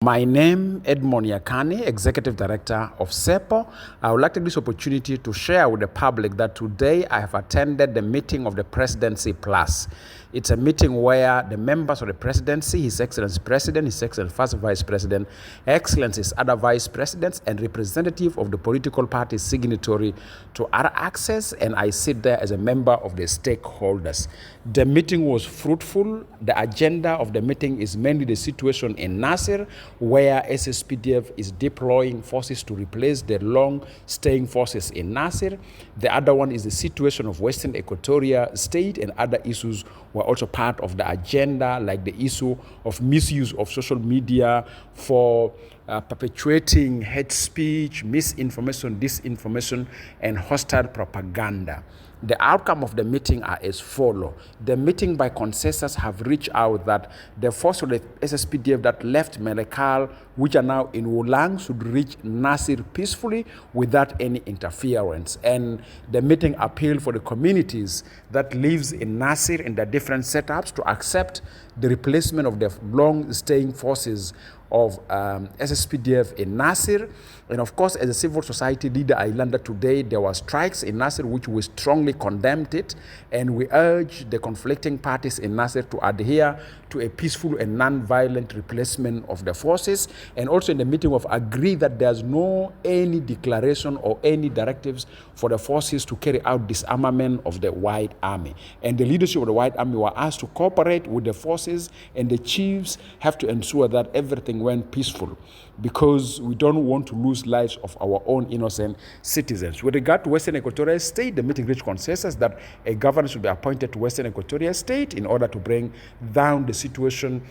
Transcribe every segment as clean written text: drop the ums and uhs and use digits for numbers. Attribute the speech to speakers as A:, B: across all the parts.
A: My name Edmond Yakani, Executive Director of CEPO. I would like to take this opportunity to share with the public that today I have attended the meeting of the Presidency Plus. It's a meeting where the members of the Presidency, His Excellency President, His Excellency First Vice President, Excellencies, other Vice Presidents, and representative of the political parties signatory to other access, and I sit there as a member of the stakeholders. The meeting was fruitful. The agenda of the meeting is mainly the situation in Nasir, where SSPDF is deploying forces to replace the long-staying forces in Nasir. The other one is the situation of Western Equatoria State, and other issues were also part of the agenda, like the issue of misuse of social media for perpetuating hate speech, misinformation, disinformation, and hostile propaganda. The outcome of the meeting are as follows. The meeting by consensus have reached out that the force of the SSPDF that left Melekal, which are now in Wulang, should reach Nasir peacefully without any interference. And the meeting appealed for the communities that lives in Nasir in the different setups to accept the replacement of the long-staying forces of SSPDF in Nasir. And of course, as a civil society leader, I learned that today there were strikes in Nasir, which we strongly condemned it, and we urge the conflicting parties in Nasir to adhere to a peaceful and non-violent replacement of the forces. And also in the meeting we've agreed that there's no any declaration or any directives for the forces to carry out disarmament of the White Army. And the leadership of the White Army were asked to cooperate with the forces, and the chiefs have to ensure that everything went peaceful, because we don't want to lose lives of our own innocent citizens. With regard to Western Equatoria State, the meeting reached consensus that a governor should be appointed to Western Equatoria State in order to bring down the situation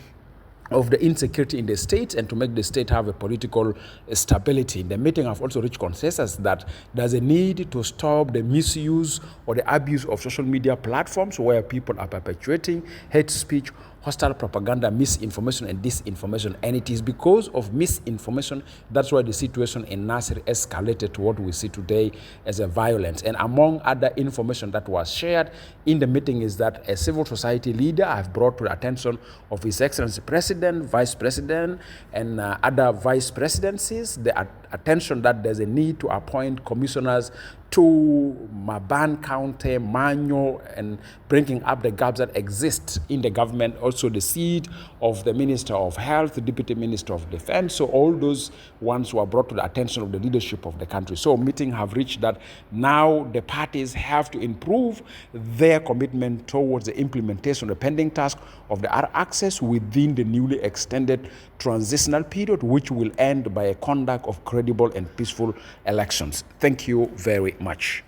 A: of the insecurity in the state and to make the state have a political stability. The meeting have also reached consensus that there's a need to stop the misuse or the abuse of social media platforms where people are perpetuating hate speech, hostile propaganda, misinformation, and disinformation. And it is because of misinformation that's why the situation in Nasir escalated to what we see today as a violence. And among other information that was shared in the meeting is that a civil society leader have brought to the attention of His Excellency President, Vice President, and other Vice Presidencies the attention that there's a need to appoint commissioners to Maban County, Manyo, and bringing up the gaps that exist in the government. Also the seat of the Minister of Health, the Deputy Minister of Defense. So all those ones were brought to the attention of the leadership of the country. So meeting have reached that now the parties have to improve their commitment towards the implementation of the pending task of the R access within the newly extended transitional period, which will end by a conduct of credible and peaceful elections. Thank you very much.